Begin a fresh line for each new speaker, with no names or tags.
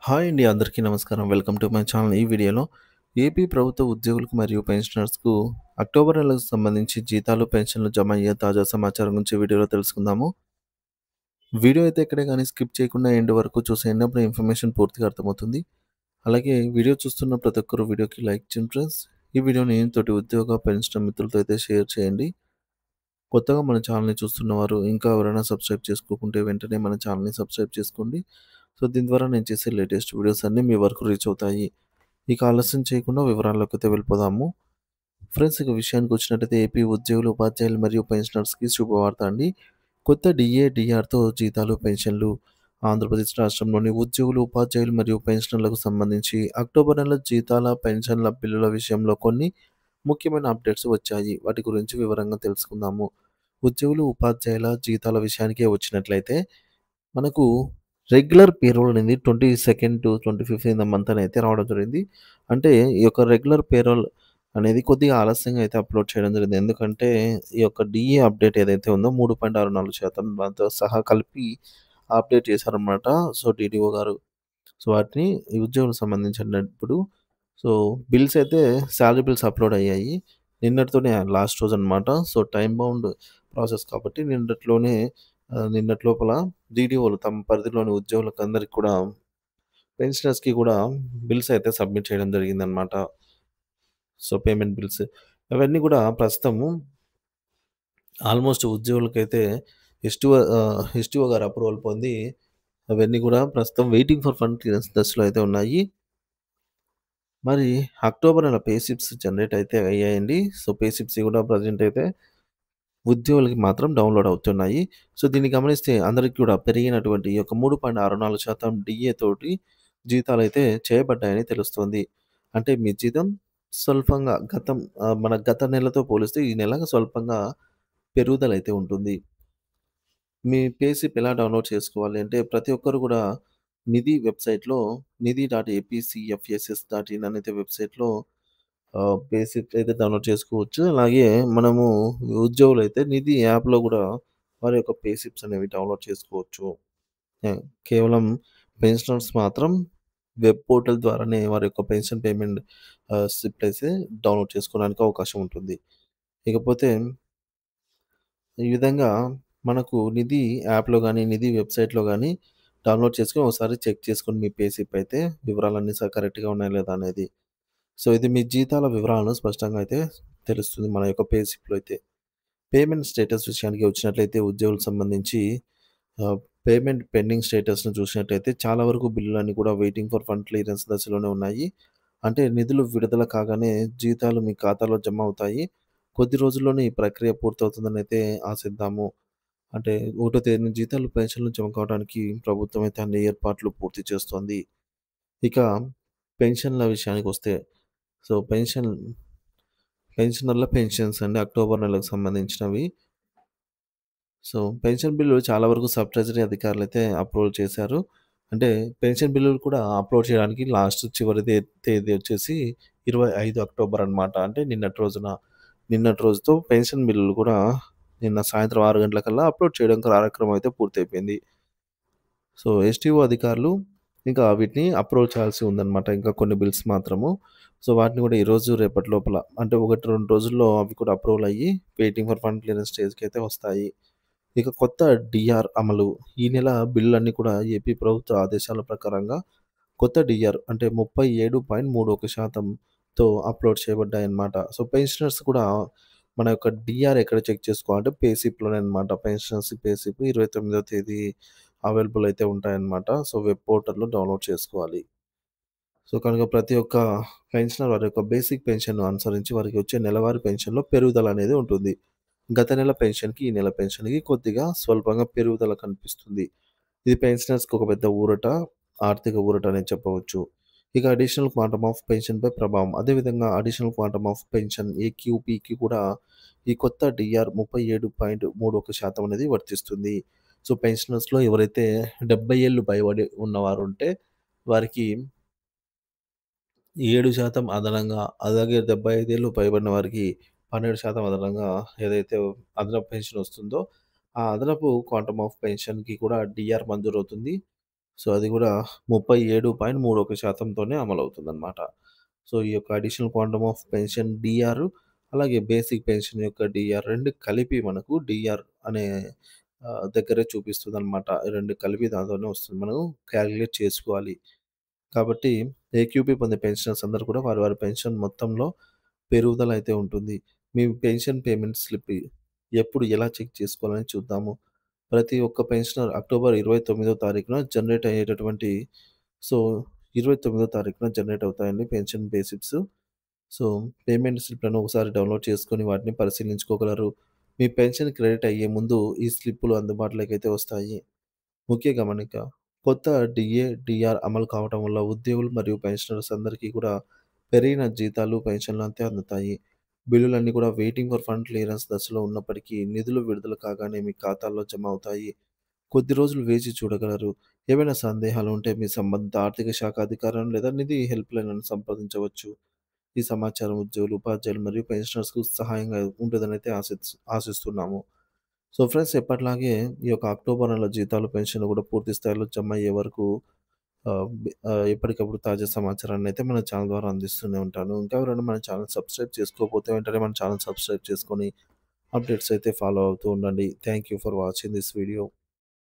Hi అండి. అందరికీ నమస్కారం. Welcome to my channel. ఈ వీడియోలో ఏపీ ప్రభుత్వ ఉద్యోగులకు మరియు పెన్షనర్స్‌కు అక్టోబర్ నెలకు సంబంధించి జీతాలు, పెన్షన్‌లు జమ అయ్యే తాజా సమాచారం గురించి వీడియోలో తెలుసుకుందాము. వీడియో అయితే ఎక్కడే గాని స్కిప్ చేయకుండా ఎండ్ వరకు చూసేయండి. అప్పుడు ఇన్ఫర్మేషన్ పూర్తిగా అర్థమవుతుంది. అలాగే వీడియో చూస్తున్న ప్రతి ఒక్కరు వీడియోకి లైక్ చేయండి ఫ్రెండ్స్. ఈ వీడియోని తోటి ఉద్యోగ, పెన్షనర్ మిత్రులతో అయితే షేర్ చేయండి. కొత్తగా మన ఛానల్‌ని చూస్తున్నవారు ఇంకా ఎవరైనా సబ్స్క్రైబ్ చేసుకోకుంటే వెంటనే మన ఛానల్‌ని సబ్స్క్రైబ్ చేసుకోండి. సో, దీని ద్వారా నేను చేసే లేటెస్ట్ వీడియోస్ అన్నీ మీ వరకు రీచ్ అవుతాయి. ఇక ఆలస్యం చేయకుండా వివరాల్లోకైతే వెళ్ళిపోదాము. ఫ్రెండ్స్ ఇక విషయానికొచ్చినట్టయితే ఏపీ ఉద్యోగులు, ఉపాధ్యాయులు మరియు పెన్షనర్స్‌కి శుభవార్త అండి. కొత్త డీఏ, డీఆర్‌తో జీతాలు, పెన్షన్లు ఆంధ్రప్రదేశ్ రాష్ట్రంలోని ఉద్యోగులు, ఉపాధ్యాయులు మరియు పెన్షనర్లకు సంబంధించి అక్టోబర్ నెల జీతాల, పెన్షన్ల బిల్లుల విషయంలో కొన్ని ముఖ్యమైన అప్డేట్స్ వచ్చాయి. వాటి గురించి వివరంగా తెలుసుకుందాము. ఉద్యోగులు, ఉపాధ్యాయుల జీతాల విషయానికే వచ్చినట్లయితే మనకు రెగ్యులర్ పేరోల్ అనేది 22 టు 25 ఇన్ ద మంత్ అనైతే రావడం జరిగింది. అంటే ఈ యొక్క రెగ్యులర్ పేరోల్ అనేది కొద్దిగా ఆలస్యంగా అయితే అప్‌లోడ్ చేయడం జరిగింది. ఎందుకంటే ఈ యొక్క డీఏ అప్డేట్ ఏదైతే ఉందో 3.64% దాంతో సహా కలిపి అప్డేట్ చేశారనమాట. సో, డీడీఓ గారు. సో, వాటిని ఈ ఉద్యోగులకు సంబంధించినప్పుడు సో, బిల్స్ అయితే సాలరీ బిల్స్ అప్‌లోడ్ అయ్యాయి. నిన్నటితోనే లాస్ట్ రోజనమాట. సో, టైమ్ బౌండ్ ప్రాసెస్ కాబట్టి నిన్నటి లోపల డీడీఓలు తమ పరిధిలోని ఉద్యోగులకందరికి కూడా పెన్షనర్స్‌కి కూడా బిల్స్ అయితే సబ్మిట్ చేయడం జరిగిందనమాట. So, payment bills. అవన్నీ కూడా ప్రస్తుతము ఆల్మోస్ట్ ఉద్యోగులకైతే ఎస్టీఓ గారి అప్రూవల్ పొంది అవన్నీ కూడా ప్రస్తుతం వెయిటింగ్ ఫర్ ఫండ్ క్లియరెన్స్ దశలో అయితే ఉన్నాయి. మరి అక్టోబర్ నెల పే స్లిప్స్ జనరేట్ అయితే అయ్యాయండి. సో, పే స్లిప్స్ కూడా ప్రెజెంట్ అయితే ఉద్యోగులకి మాత్రం డౌన్‌లోడ్ అవుతున్నాయి. సో, దీన్ని గమనిస్తే అందరికి కూడా పెరిగినటువంటి ఈ యొక్క 3.64% డీఏ తోటి జీతాలైతే చేయబడ్డాయని తెలుస్తోంది. అంటే మీ జీతం స్వల్పంగా మన గత నెలతో పోలిస్తే ఈ నెల స్వల్పంగా పెరుగుదలైతే ఉంటుంది. మీ పే స్లిప్ ఎలా డౌన్‌లోడ్ చేసుకోవాలి అంటే ప్రతి ఒక్కరు కూడా నిధి వెబ్‌సైట్‌లో నిధి.ఏపీసీఎఫ్ఎస్ఎస్.ఇన్ అనైతే వెబ్‌సైట్‌లో పే స్లిప్ అయితే డౌన్‌లోడ్ చేసుకోవచ్చు. అలాగే మనము ఉద్యోగులైతే నిధి యాప్‌లో గూడా వారి యొక్క పే స్లిప్స్ అనేవి డౌన్‌లోడ్ చేసుకోవచ్చు. యాహ్! కేవలం పెన్షనర్స్ మాత్రం వెబ్ పోర్టల్ ద్వారానే వారి యొక్క పెన్షన్ పేమెంట్ స్లిప్ అయితే డౌన్‌లోడ్ చేసుకోవడానికి అవకాశం ఉంటుంది. ఇకపోతే ఈ విధంగా మనకు నిధి యాప్‌లో గాని, నిధి వెబ్‌సైట్‌లో గాని డౌన్‌లోడ్ చేసుకొని ఒకసారి చెక్ చేసుకోండి మీ పే స్లిప్ అయితే వివరాలన్నీ కరెక్ట్‌గా ఉన్నాయా లేదా అనేది. సో, ఇది మీ జీతాల వివరాలను స్పష్టంగా అయితే తెలుస్తుంది మన యొక్క పే స్లిప్‌లో అయితే. పేమెంట్ స్టేటస్ విషయానికి వచ్చినట్లయితే ఉద్యోగులకు సంబంధించి ఆహ్, పేమెంట్ పెండింగ్ స్టేటస్‌ను చూసినట్టయితే చాలా వరకు బిల్లులన్నీ కూడా వెయిటింగ్ ఫర్ ఫండ్ క్లియరెన్స్ దశలోనే ఉన్నాయి. అంటే నిధులు విడుదల కాగానే జీతాలు మీ ఖాతాలో జమ అవుతాయి. కొద్ది రోజుల్లోనే ఈ ప్రక్రియ పూర్తవుతుందనైతే ఆశిద్దాము. అంటే ఒకటో తేదీన జీతాలు, పెన్షన్‌లు జమ కావడానికి ప్రభుత్వం అయితే అన్ని ఏర్పాట్లు పూర్తి చేస్తోంది. ఇక పెన్షన్‌ల విషయానికొస్తే సో, పెన్షనర్ల పెన్షన్స్ అండి అక్టోబర్ నెలకు సంబంధించినవి. సో, పెన్షన్ బిల్లులు చాలా వరకు సబ్ ట్రెజరీ అధికారులైతే అప్రూవల్ చేశారు. అంటే పెన్షన్ బిల్లులు కూడా అప్లోడ్ చేయడానికి చివరి తేదీ వచ్చేసి 25 అక్టోబర్ అనమాట. అంటే నిన్నటి రోజుతో పెన్షన్ బిల్లులు కూడా నిన్న సాయంత్రం 6 గంటలకల్లా అప్లోడ్ చేయడం కార్యక్రమం అయితే పూర్తయిపోయింది. సో, ఎస్టీఓ అధికారులు ఇంకా వీటిని అప్రూవ్ చేయాల్సి ఉందనమాట. ఇంకా కొన్ని బిల్స్ మాత్రము. సో, వాటిని కూడా ఈరోజు, రేపటి లోపల అంటే 1, 2 రోజుల్లో అవి కూడా అప్రూవల్ అయ్యి వెయిటింగ్ ఫర్ ఫండ్ క్లియరెన్స్ స్టేజ్‌కైతే వస్తాయి. ఇక కొత్త డీఆర్ అమలు. ఈ నెల బిల్లులన్నీ కూడా ఏపీ ప్రభుత్వ ఆదేశాల ప్రకారంగా కొత్త డీఆర్ అంటే 37.31%తో అప్‌లోడ్ చేయబడ్డాయన్నమాట. సో, పెన్షనర్స్ కూడా మన యొక్క డీఆర్ ఎక్కడ చెక్ చేసుకోవాలంటే పే స్లిప్‌లోనే అన్నమాట. పెన్షనర్స్ పే స్లిప్ 29వ తేదీ అవైలబుల్ అయితే ఉంటాయన్నమాట. సో, వెబ్ పోర్టల్‌లో డౌన్‌లోడ్ చేసుకోవాలి. సో, కనుక ప్రతి ఒక్క పెన్షనర్ వారి యొక్క బేసిక్ పెన్షన్‌ను అనుసరించి వారికి వచ్చే నెలవారీ పెన్షన్‌లో పెరుగుదల అనేది ఉంటుంది. గత నెల పెన్షన్‌కి, ఈ నెల పెన్షన్‌కి కొద్దిగా స్వల్పంగా పెరుగుదల కనిపిస్తుంది. ఇది పెన్షనర్స్‌కి ఒక పెద్ద ఊరట, ఆర్థిక ఊరట అనే చెప్పవచ్చు. ఇక అడిషనల్ క్వాంటమ్ ఆఫ్ పెన్షన్‌పై ప్రభావం. అదేవిధంగా అడిషనల్ క్వాంటమ్ ఆఫ్ పెన్షన్ ఏక్యూపీకి కూడా ఈ కొత్త డీఆర్ 37.31% అనేది వర్తిస్తుంది. సో, పెన్షనర్స్‌లో ఎవరైతే 70 ఏళ్ళు పైబడి ఉన్నవారుంటే వారికి 7% అదనంగా, అలాగే 75 ఏళ్ళు పైబడిన వారికి 12% అదనంగా ఏదైతే అదనపు పెన్షన్ వస్తుందో, ఆ అదనపు క్వాంటమ్ ఆఫ్ పెన్షన్‌కి కూడా డీఆర్ మంజూరవుతుంది. సో, అది గూడా 37.31%తోనే అమలవుతుందనమాట. సో, ఈ యొక్క additional quantum of pension DR అలాగే బేసిక్ పెన్షన్ యొక్క డీఆర్ 2 కలిపి మనకు డీఆర్ అనే దగ్గరే చూపిస్తుందనమాట. 2 కలిపి దాంతోనే వస్తుంది. మనం కాలిక్యులేట్ చేసుకోవాలి. కాబట్టి ఏక్యూపీ పొందే పెన్షనర్స్ అందరూ కూడా వారి వారి పెన్షన్ మొత్తంలో పెరుగుదల అయితే ఉంటుంది. మీ పెన్షన్ పేమెంట్ స్లిప్ ఎప్పుడు ఎలా చెక్ చేసుకోవాలని చూద్దాము. ప్రతి ఒక్క పెన్షనర్ అక్టోబర్ 29వ తారీఖున జనరేట్ అయ్యేటటువంటి సో, 29వ తారీఖున జనరేట్ అవుతాయండి pension pay slips. So, payment స్లిప్‌లను ఒకసారి డౌన్‌లోడ్ చేసుకొని వాటిని పరిశీలించుకోగలరు. మీ పెన్షన్ క్రెడిట్ అయ్యే ముందు ఈ స్లిప్పులు అందుబాటులోకైతే వస్తాయి. ముఖ్య గమనిక. కొత్త డీఏ, డీఆర్ అమలు కావటం వల్ల ఉద్యోగులు మరియు పెన్షనర్స్ అందరికీ కూడా పెరిగిన జీతాలు, పెన్షన్లు అంతే అందుతాయి. బిల్లులన్నీ కూడా వెయిటింగ్ ఫర్ ఫండ్ క్లియరెన్స్ దశలో ఉన్నప్పటికీ నిధులు విడుదల కాగానే మీ ఖాతాల్లో జమ అవుతాయి. కొద్ది రోజులు వేచి చూడగలరు. ఏవైనా సందేహాలు ఉంటే మీ సంబంధిత ఆర్థిక శాఖ అధికారులను లేదా నిధి హెల్ప్‌లైన్‌లను సంప్రదించవచ్చు. ఈ సమాచారం ఉద్యోగులు, ఉపాధ్యాయులు మరియు పెన్షనర్స్‌కు సహాయంగా ఉంటుందనైతే ఆశిస్తున్నాము. సో ఫ్రెండ్స్ ఎప్పటిలాగే ఈ యొక్క అక్టోబర్ నెల జీతాలు, పెన్షన్‌లు కూడా పూర్తి స్థాయిలో జమ అయ్యే వరకు ఎప్పటికప్పుడు తాజా సమాచారాన్నయితే మన ఛానల్ ద్వారా అందిస్తూనే ఉంటాను. ఇంకా ఎవరైనా మన ఛానల్ సబ్స్క్రైబ్ చేసుకోకపోతే వెంటనే మన ఛానల్ సబ్స్క్రైబ్ చేసుకొని అప్డేట్స్ అయితే ఫాలో అవుతూ ఉండండి. Thank you for watching this video.